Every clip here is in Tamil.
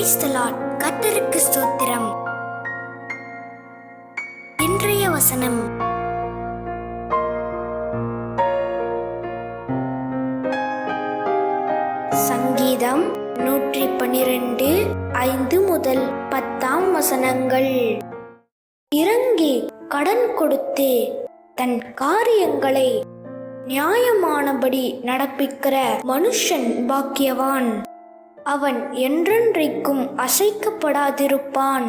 Praise the Lord. கர்த்தருக்கு ஸ்தோத்திரம். இன்றைய வசனம் சங்கீதம் 112:5 முதல் 10 வசனங்கள். இறங்கி கடன் கொடுத்து தன் காரியங்களை நியாயமானபடி நடப்பிக்கிற மனுஷன் பாக்கியவான். அவன் என்றென்றைக்கும் அசைக்கப்படாதிருப்பான்.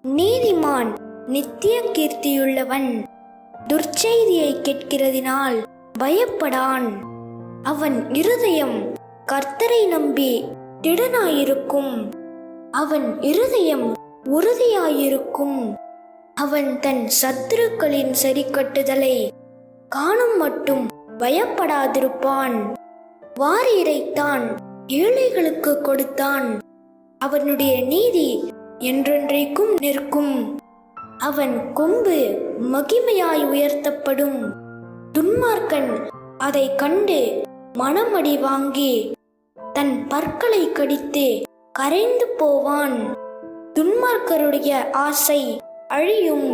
நீதிமான் நித்திய கீர்த்தியுள்ளவன். துர்ச்செய்தியை கேட்கிறதினால் பயப்படான். அவன் இருதயம் கர்த்தரை நம்பி திடனாயிருக்கும். அவன் இருதயம் உறுதியாயிருக்கும். அவன் தன் சத்துருக்களின் சரிக்கட்டுதலை காணும் மட்டும் பயப்படாதிருப்பான். வாரி இறைத்தான், ஏழைகளுக்கு கொடுத்தான். அவனுடைய நீதி என்றென்றைக்கும் நிற்கும். அவன் கொம்பு மகிமையாய் உயர்த்தப்படும். துன்மார்க்கன் அதை கண்டு மனமடி வாங்கி தன் பற்களை கடித்து கரைந்து போவான். துன்மார்க்கருடைய ஆசை அழியும்.